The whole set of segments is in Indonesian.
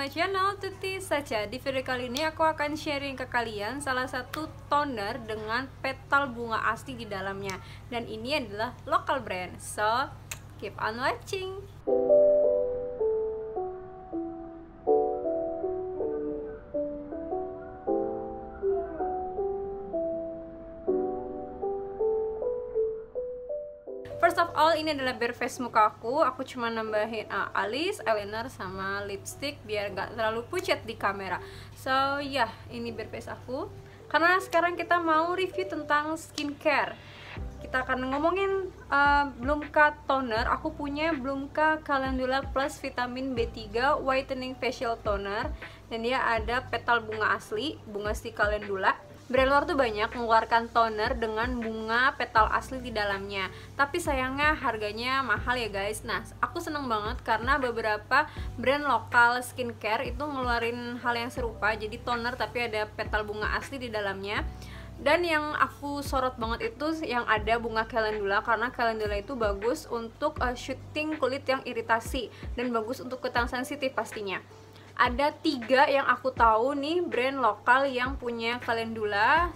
my channel Tuti Sacha. Di video kali ini aku akan sharing ke kalian salah satu toner dengan petal bunga asli di dalamnya. Dan ini adalah local brand. So, keep on watching. First of all, ini adalah bare face muka aku. Aku cuma nambahin alis, eyeliner, sama lipstick biar gak terlalu pucat di kamera. So ya, ini bare face aku. Karena sekarang kita mau review tentang skincare. Kita akan ngomongin Blumka toner. Aku punya Blumka Calendula Plus Vitamin B3 Whitening Facial Toner. Dan dia ada petal bunga asli, bunga si calendula. Brand luar tuh banyak mengeluarkan toner dengan bunga petal asli di dalamnya, tapi sayangnya harganya mahal ya guys. Nah, aku seneng banget karena beberapa brand lokal skincare itu ngeluarin hal yang serupa, jadi toner tapi ada petal bunga asli di dalamnya. Dan yang aku sorot banget itu yang ada bunga calendula, karena calendula itu bagus untuk shooting kulit yang iritasi dan bagus untuk kulit yang sensitif pastinya. Ada 3 yang aku tahu nih brand lokal yang punya calendula,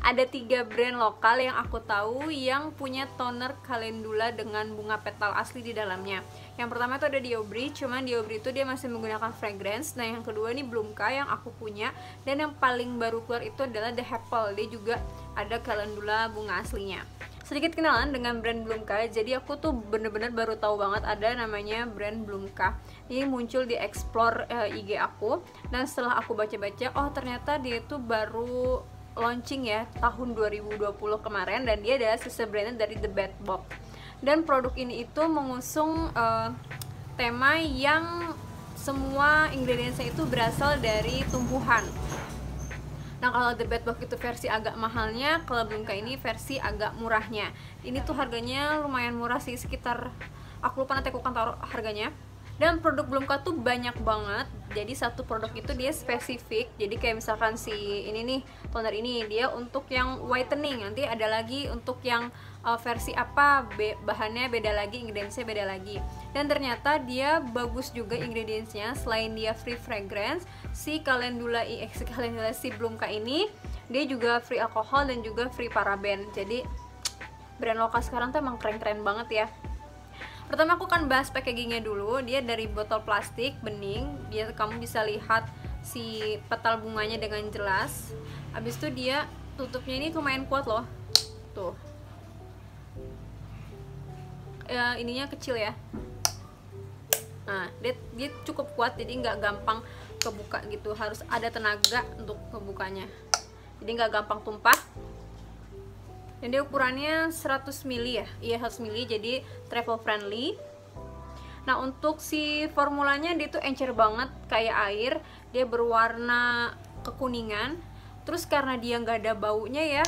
ada 3 brand lokal yang aku tahu yang punya toner calendula dengan bunga petal asli di dalamnya. Yang pertama itu ada Diobri, cuman Diobri itu dia masih menggunakan fragrance. Nah, yang kedua ini Blumka yang aku punya, dan yang paling baru keluar itu adalah The Apple. Dia juga ada calendula bunga aslinya. Sedikit kenalan dengan brand Blumka, jadi aku tuh bener-bener baru tahu banget ada namanya brand Blumka. Ini muncul di explore IG aku, dan setelah aku baca-baca, oh ternyata dia tuh baru launching ya tahun 2020 kemarin, dan dia adalah sister brand dari The Bad Box. Dan produk ini itu mengusung tema yang semua ingredientsnya itu berasal dari tumbuhan. Nah, kalau The Bad Box itu versi agak mahalnya, kalau Blumka ini versi agak murahnya. Ini tuh harganya lumayan murah sih, sekitar, aku lupa nanti aku akan taruh harganya. Dan produk Blumka tuh banyak banget, jadi satu produk itu dia spesifik. Jadi kayak misalkan si ini nih, toner ini dia untuk yang whitening, nanti ada lagi untuk yang versi apa, bahannya beda lagi, ingredientsnya beda lagi. Dan ternyata dia bagus juga ingredientsnya. Selain dia free fragrance, si Blumka ini dia juga free alkohol dan juga free paraben. Jadi brand lokal sekarang tuh emang keren-keren banget ya. Pertama aku akan bahas packagingnya dulu. Dia dari botol plastik bening, biar kamu bisa lihat si petal bunganya dengan jelas. Habis itu dia tutupnya ini lumayan kuat loh. Tuh. Ininya kecil ya. Nah, dia cukup kuat, jadi nggak gampang kebuka gitu. Harus ada tenaga untuk kebukanya. Jadi nggak gampang tumpah. Dan dia ukurannya 100 ml ya. Iya, 100 ml, jadi travel friendly. Nah, untuk si formulanya dia tuh encer banget kayak air. Dia berwarna kekuningan. Terus karena dia nggak ada baunya ya,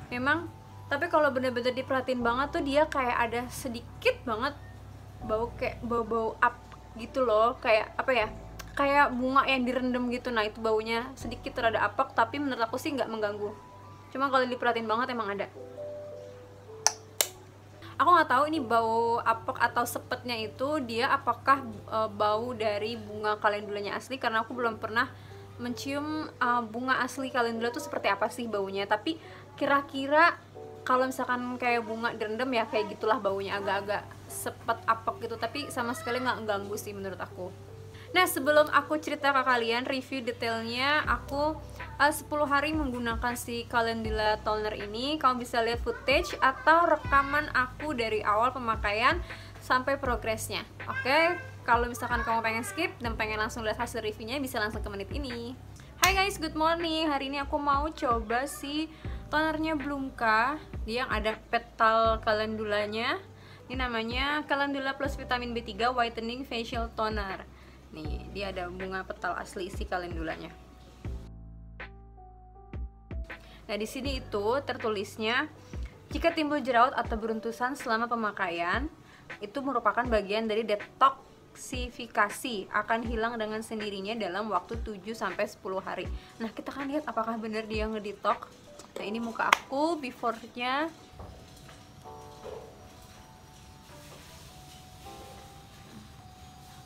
memang. Tapi kalau bener-bener diperhatiin banget tuh dia kayak ada sedikit banget bau, kayak bau-bau up gitu loh. Kayak apa ya, kayak bunga yang direndam gitu. Nah, itu baunya sedikit rada apek, tapi menurut aku sih nggak mengganggu. Cuma kalau diperhatiin banget emang ada. Aku nggak tahu ini bau apek atau sepetnya itu dia apakah bau dari bunga calendulanya asli, karena aku belum pernah mencium bunga asli calendula tuh seperti apa sih baunya. Tapi kira-kira kalau misalkan kayak bunga direndam ya kayak gitulah baunya, agak-agak sepet apek gitu, tapi sama sekali nggak ganggu sih menurut aku. Nah, sebelum aku cerita ke kalian review detailnya, aku 10 hari menggunakan si calendula toner ini. Kamu bisa lihat footage atau rekaman aku dari awal pemakaian sampai progresnya. Oke, kalau misalkan kamu pengen skip dan pengen langsung lihat hasil reviewnya, bisa langsung ke menit ini. Hai guys, good morning. Hari ini aku mau coba si tonernya Blumka, dia yang ada petal calendulanya. Ini namanya Calendula Plus Vitamin B3 Whitening Facial Toner. Nih, dia ada bunga petal asli isi calendulanya. Nah, di sini itu tertulisnya, jika timbul jerawat atau beruntusan selama pemakaian, itu merupakan bagian dari detoksifikasi, akan hilang dengan sendirinya dalam waktu 7-10 hari. Nah, kita akan lihat apakah benar dia ngedetox. Nah, ini muka aku before-nya.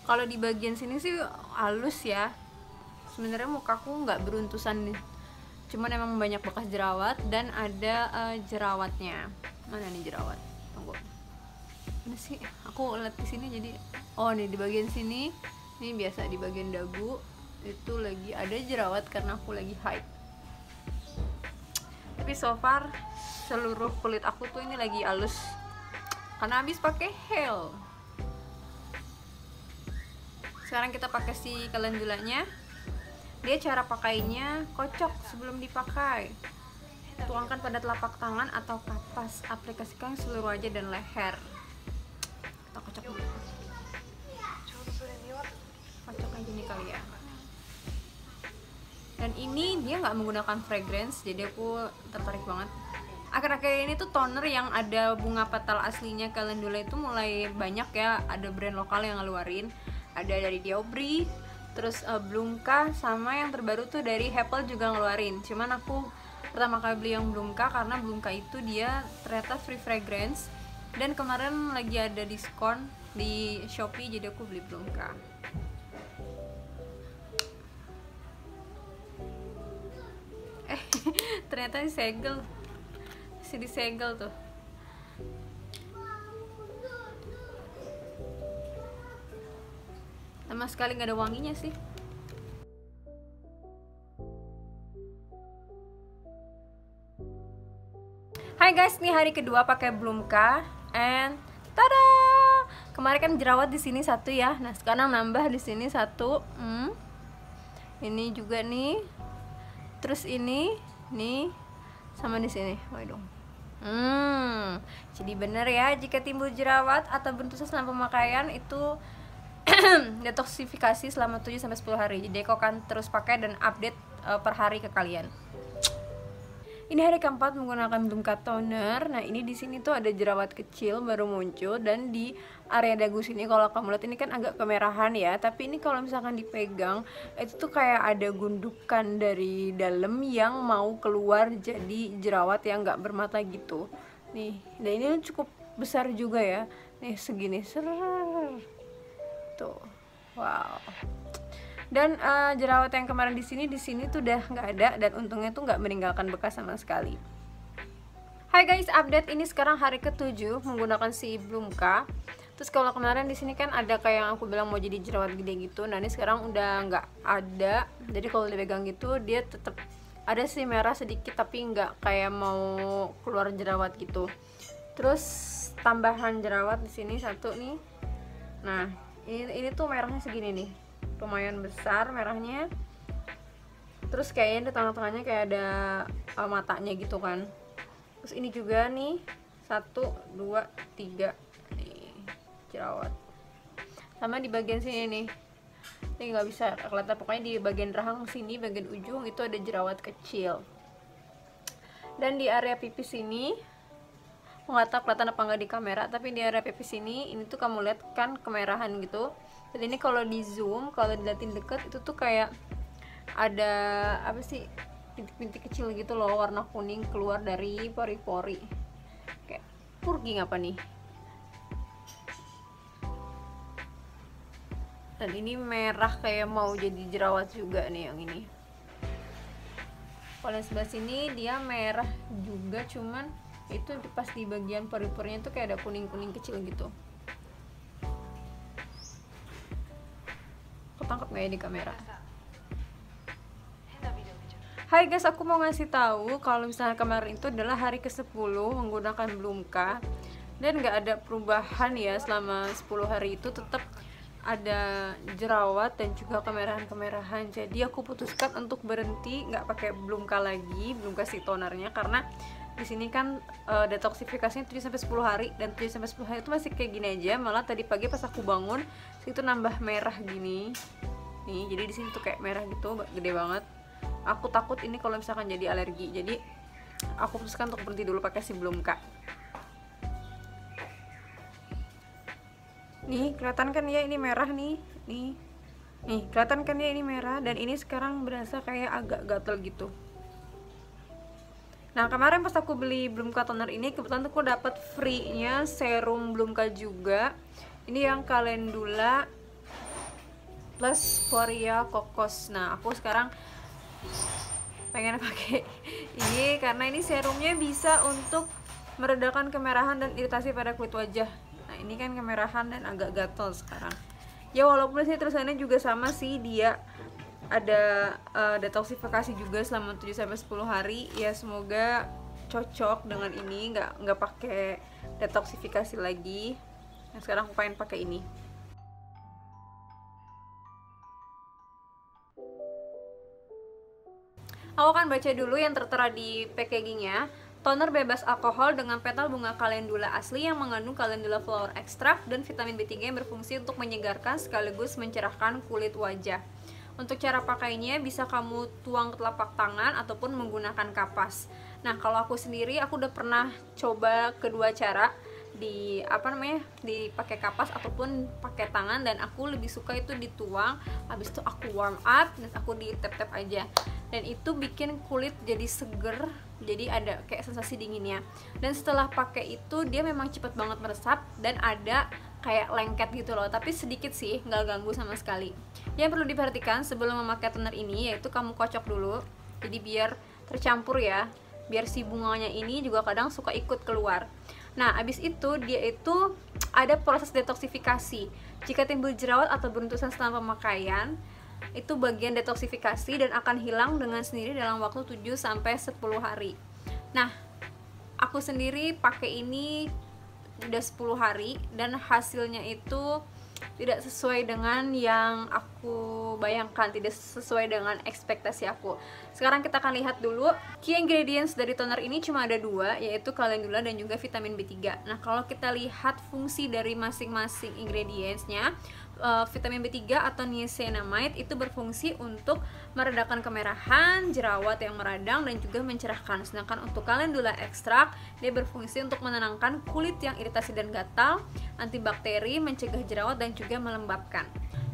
Kalau di bagian sini sih halus ya. Sebenarnya mukaku nggak beruntusan nih, cuman emang banyak bekas jerawat dan ada jerawatnya. Mana nih jerawat? Tunggu. Mana sih? Aku lihat di sini jadi, oh nih di bagian sini. Ini biasa di bagian dagu itu lagi ada jerawat karena aku lagi haid. Tapi so far seluruh kulit aku tuh ini lagi halus karena habis pakai gel. Sekarang kita pakai si calendulanya. Dia cara pakainya kocok sebelum dipakai. Tuangkan pada telapak tangan atau kapas. Aplikasikan seluruh wajah dan leher. Kita kocok dulu. Kocok kayak gini kali ya. Dan ini dia nggak menggunakan fragrance, jadi aku tertarik banget. Akhir-akhir ini tuh toner yang ada bunga petal aslinya calendula itu mulai banyak ya. Ada brand lokal yang ngeluarin. Ada dari Diobri, terus Blumka, sama yang terbaru tuh dari Heppel juga ngeluarin. Cuman aku pertama kali beli yang Blumka karena Blumka itu dia ternyata free fragrance, dan kemarin lagi ada diskon di Shopee, jadi aku beli Blumka. Ternyata disegel, disegel tuh. Sama sekali nggak ada wanginya sih. Hai guys, nih hari kedua pakai Blumka, and tada! Kemarin kan jerawat di sini satu ya, nah sekarang nambah di sini satu. Ini juga nih, terus ini, nih, sama di sini. Waduh. Jadi bener ya, jika timbul jerawat atau bentusan selama pemakaian itu detoksifikasi selama 7-10 hari. Jadi aku akan terus pakai dan update per hari ke kalian. Ini hari keempat menggunakan Blumka toner. Nah, ini di sini tuh ada jerawat kecil baru muncul, dan di area dagu sini kalau kamu lihat ini kan agak kemerahan ya, tapi ini kalau misalkan dipegang itu tuh kayak ada gundukan dari dalam yang mau keluar jadi jerawat yang nggak bermata gitu. Nih, dan ini cukup besar juga ya. Nih segini, tuh, wow. Dan jerawat yang kemarin di sini tuh udah nggak ada, dan untungnya tuh nggak meninggalkan bekas sama sekali. Hai guys, update ini sekarang hari ke-7 menggunakan si Blumka. Terus kalau kemarin di sini kan ada kayak yang aku bilang mau jadi jerawat gede gitu. Nah ini sekarang udah nggak ada. Jadi kalau dipegang gitu dia tetap ada sih merah sedikit, tapi nggak kayak mau keluar jerawat gitu. Terus tambahan jerawat di sini satu nih. Nah ini tuh merahnya segini nih, lumayan besar merahnya. Terus kayaknya di tengah-tengahnya kayak ada matanya gitu kan. Terus ini juga nih 1, 2, 3 nih jerawat. Sama di bagian sini nih, ini nggak bisa kelihatan, pokoknya di bagian rahang sini, bagian ujung itu ada jerawat kecil. Dan di area pipis sini, aku nggak tahu kelihatan apa nggak di kamera, tapi di area pipis ini tuh kamu lihat kan kemerahan gitu. Dan ini kalau di zoom, kalau dilihatin deket itu tuh kayak ada apa sih, bintik-bintik kecil gitu loh, warna kuning keluar dari pori-pori, kayak purging apa nih. Dan ini merah kayak mau jadi jerawat juga nih yang ini. Kalau yang sebelah sini dia merah juga, cuman itu pas di bagian pori-porinya tuh kayak ada kuning-kuning kecil gitu. Ketangkep nggak ya di kamera? Hai guys, aku mau ngasih tahu kalau misalnya kemarin itu adalah hari ke-10 menggunakan Blumka, dan nggak ada perubahan ya selama 10 hari itu, tetap ada jerawat dan juga kemerahan-kemerahan. Jadi aku putuskan untuk berhenti nggak pakai Blumka lagi, Blumka si tonernya, karena di sini kan detoksifikasinya 7-10 hari, dan 7-10 hari itu masih kayak gini aja. Malah tadi pagi pas aku bangun itu nambah merah gini nih, jadi di sini tuh kayak merah gitu, gede banget. Aku takut ini kalau misalkan jadi alergi, jadi aku putuskan untuk berhenti dulu pakai si Blumka. Nih kelihatan kan ya ini merah nih, nih kelihatan kan ya ini merah, dan ini sekarang berasa kayak agak gatel gitu. Nah kemarin pas aku beli Blumka toner ini, kebetulan aku dapat free-nya serum Blumka juga. Ini yang calendula plus Foria Kokos. Nah, aku sekarang pengen pakai ini karena ini serumnya bisa untuk meredakan kemerahan dan iritasi pada kulit wajah. Nah, ini kan kemerahan dan agak gatal sekarang. Ya walaupun sih tulisannya juga sama sih, dia ada detoksifikasi juga selama 7-10 hari. Ya semoga cocok dengan ini, nggak pakai detoksifikasi lagi. Nah, sekarang aku pengen pakai ini. Aku akan baca dulu yang tertera di packagingnya. Toner bebas alkohol dengan petal bunga calendula asli yang mengandung calendula flower extract dan vitamin B3 yang berfungsi untuk menyegarkan sekaligus mencerahkan kulit wajah. Untuk cara pakainya bisa kamu tuang ke telapak tangan ataupun menggunakan kapas. Nah, kalau aku sendiri aku udah pernah coba kedua cara, dipakai kapas ataupun pakai tangan, dan aku lebih suka itu dituang, habis itu aku warm up dan aku di tap-tap aja, dan itu bikin kulit jadi seger, jadi ada kayak sensasi dinginnya. Dan setelah pakai itu dia memang cepet banget meresap dan ada kayak lengket gitu loh, tapi sedikit sih, nggak ganggu sama sekali. Yang perlu diperhatikan sebelum memakai toner ini yaitu kamu kocok dulu, jadi biar tercampur ya, biar si bunganya ini juga kadang suka ikut keluar. Nah, abis itu dia itu ada proses detoksifikasi. Jika timbul jerawat atau beruntusan setelah pemakaian, itu bagian detoksifikasi dan akan hilang dengan sendiri dalam waktu 7-10 hari. Nah, aku sendiri pakai ini udah 10 hari dan hasilnya itu tidak sesuai dengan yang aku bayangkan, tidak sesuai dengan ekspektasi aku. Sekarang kita akan lihat dulu key ingredients dari toner ini. Cuma ada 2, yaitu calendula dan juga vitamin B3. Nah, kalau kita lihat fungsi dari masing-masing ingredientsnya, vitamin B3 atau niacinamide itu berfungsi untuk meredakan kemerahan, jerawat yang meradang, dan juga mencerahkan. Sedangkan untuk calendula extract, dia berfungsi untuk menenangkan kulit yang iritasi dan gatal, antibakteri, mencegah jerawat, dan juga melembabkan.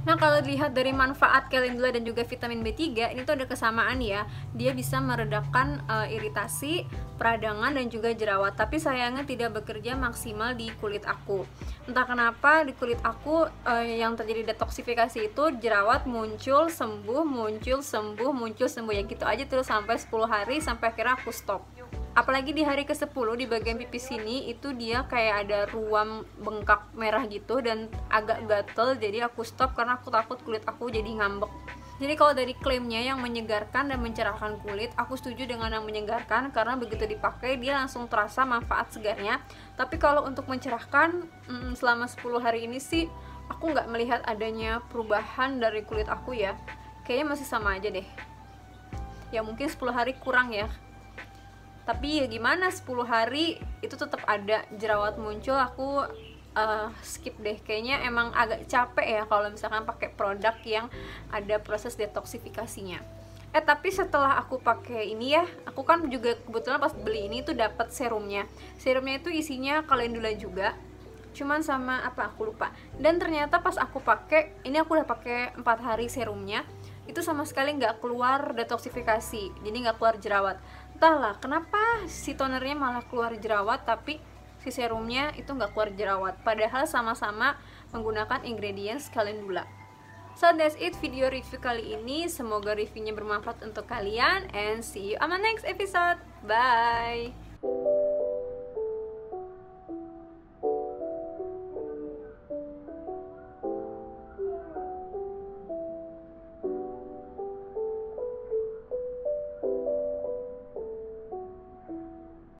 Nah, kalau dilihat dari manfaat calendula dan juga vitamin B3, ini tuh ada kesamaan ya. Dia bisa meredakan iritasi, peradangan, dan juga jerawat. Tapi sayangnya tidak bekerja maksimal di kulit aku. Entah kenapa di kulit aku yang terjadi detoksifikasi itu jerawat muncul, sembuh, muncul, sembuh, muncul, sembuh. Ya gitu aja terus sampai 10 hari, sampai akhirnya aku stop. Apalagi di hari ke-10 di bagian pipi sini itu dia kayak ada ruam bengkak merah gitu dan agak gatel, jadi aku stop karena aku takut kulit aku jadi ngambek. Jadi kalau dari klaimnya yang menyegarkan dan mencerahkan kulit, aku setuju dengan yang menyegarkan karena begitu dipakai dia langsung terasa manfaat segarnya. Tapi kalau untuk mencerahkan selama 10 hari ini sih aku nggak melihat adanya perubahan dari kulit aku ya. Kayaknya masih sama aja deh. Ya mungkin 10 hari kurang ya. Tapi ya gimana, 10 hari itu tetap ada jerawat muncul, aku skip deh. Kayaknya emang agak capek ya kalau misalkan pakai produk yang ada proses detoksifikasinya. Tapi setelah aku pakai ini ya, aku kan juga kebetulan pas beli ini tuh dapat serumnya. Serumnya itu isinya calendula juga, cuman sama apa aku lupa. Dan ternyata pas aku pakai, ini aku udah pakai 4 hari serumnya, itu sama sekali nggak keluar detoksifikasi, jadi nggak keluar jerawat. Entahlah kenapa si tonernya malah keluar jerawat, tapi si serumnya itu nggak keluar jerawat, padahal sama-sama menggunakan ingredients calendula. So that's it video review kali ini. Semoga reviewnya bermanfaat untuk kalian, and see you on my next episode. Bye.